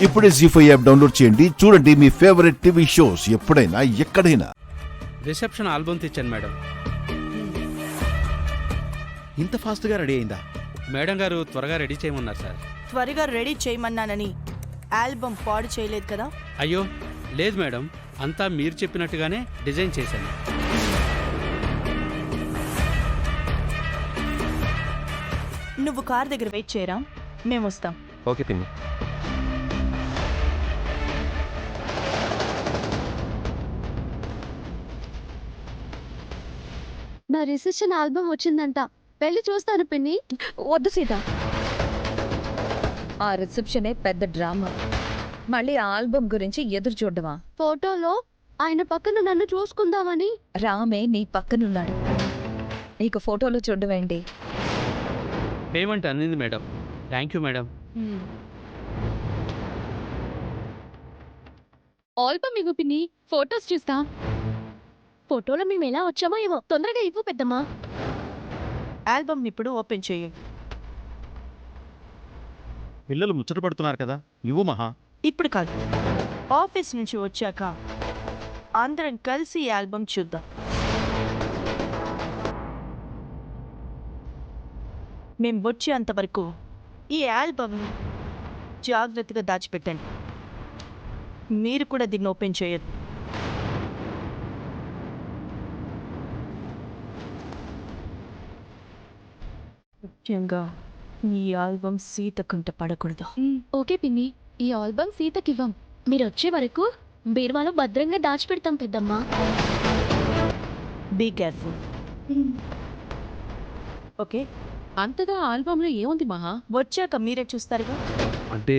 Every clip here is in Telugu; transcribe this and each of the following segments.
ఇప్పుడే జీ5 యాప్ డౌన్లోడ్ చేయండి. చూడండి మీ ఫేవరెట్ టీవీ షోస్ ఎప్పుడైనా ఎక్కడైనా. రిసెప్షన్ ఆల్బమ్ తెచ్చాను మేడం. ఇంత ఫాస్ట్గా రెడీ అయిందా? మేడం గారు త్వరగా రెడీ చేయమన్నారు సార్. త్వరగా రెడీ చేయమన్నానని ఆల్బమ్ పాడు చేయలేదు కదా? అయ్యో లేదు మేడం, అంతా మీరు చెప్పినట్టుగానే డిజైన్ చేశాను. నువ్వు కార్ దగ్గర వెయిట్ చేయరా, మేము వస్తాం. ఓకే పిన్ని. నా రిసెప్షన్ ఆల్బమ్ వచ్చిందంట, వెళ్ళి చూస్తాను పిన్ని. వద్దు సీత, ఆ రిసెప్షనే పెద్ద డ్రామా. మళ్ళీ ఆ ఆల్బమ్ గురించి ఎదురు చూడవా? ఫోటోలో ఆయన పక్కన నన్ను చూసుకుందామని. రామే నీ పక్కనున్నాడు, నీకు ఫోటోలో చూడవేంటి? పేమెంట్ అందింది madam. Thank you madam. Album ఇవ్వు పిన్ని, ఫోటోస్ చూస్తా. ఫోటోలో మేము ఎలా వచ్చామో ఏమో, తొందరగా ఇవ్వు పెద్దమ్మా. ఆల్బమ్ ఇప్పుడు ఓపెన్ చేయి. పిల్లలు ముచ్చట పడుతున్నారు కదా, ఇవ్వు మహా. ఇప్పుడు కాదు, ఆఫీస్ నుంచి వచ్చాక అందరం కలిసి ఈ ఆల్బమ్ చూద్దాం. మేము వచ్చేంతవరకు ఈ ఆల్బమ్ జాగ్రత్తగా దాచిపెట్టండి. మీరు కూడా దీన్ని ఓపెన్ చేయొద్దు. ముఖ్యంగా ఈ ఆల్బమ్ సీతకుంట పడకూడదు. ఓకే పిన్ని, ఈ ఆల్బమ్ సీతకివ్వం. మీరు వచ్చే వరకు బీరువాలో భద్రంగా దాచిపెడతాం పెద్దమ్మా. Be careful. ఓకే, అంతగా ఆల్బమ్ లో ఏముంది మహా? వచ్చాక మీరే చూస్తారుగా. అంటే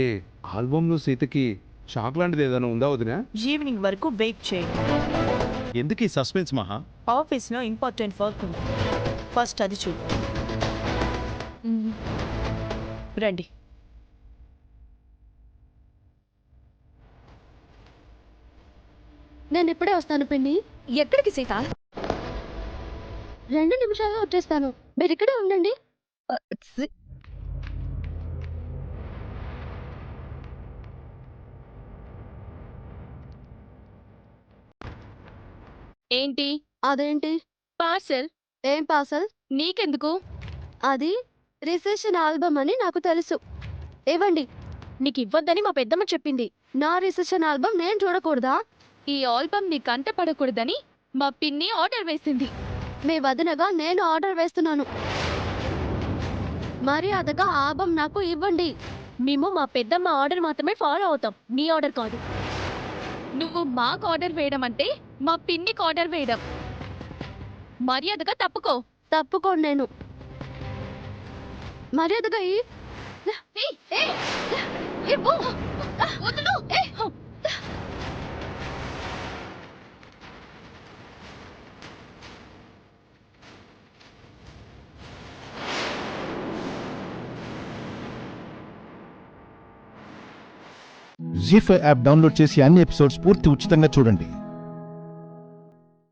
ఆల్బంలో సీతకి షాక్ లాంటిది ఏదైనా ఉందా వదినా? ఈవినింగ్ వరకు వెయిట్ చేయండి. ఎందుకు ఈ సస్పెన్స్ మహా? ఆఫీస్లో ఇంపార్టెంట్ వర్క్ ఉంది, ఫస్ట్ అది చూడు. రండి. నేను ఇప్పుడే వస్తాను పిన్ని. ఎక్కడికి సీత? 2 నిమిషాల్లో వచ్చేస్తాను, మీరు ఇక్కడే ఉండండి. ఏంటి అదేంటి పార్సెల్? ఏం పార్సల్? నీకెందుకు? అది రిసెప్షన్ ఆల్బమ్ అని నాకు తెలుసు. ఇవ్వండి. నీకు ఇవ్వద్దని మా పెద్దమ్మ చెప్పింది. నా రిసెప్షన్ ఆల్బమ్ నేను చూడకూడదా? ఈ ఆల్బమ్ నీ కంట పడకూడదని మా పిన్ని ఆర్డర్ వేసింది. మీ వదినగా నేను ఆర్డర్ వేస్తున్నాను. మర్యాదగా ఆల్బమ్ నాకు ఇవ్వండి. మేము మా పెద్దమ్మ ఆర్డర్ మాత్రమే ఫాలో అవుతాం, నీ ఆర్డర్ కాదు. నువ్వు మాకు ఆర్డర్ వేయడం అంటే మా పిన్నికి ఆర్డర్ వేయడం. మర్యాదగా తప్పుకో. తప్పుకోండి. నేను మర్యాదగా జీ5 యాప్ డౌన్లోడ్ చేసి అన్ని ఎపిసోడ్స్ పూర్తి ఉచితంగా చూడండి.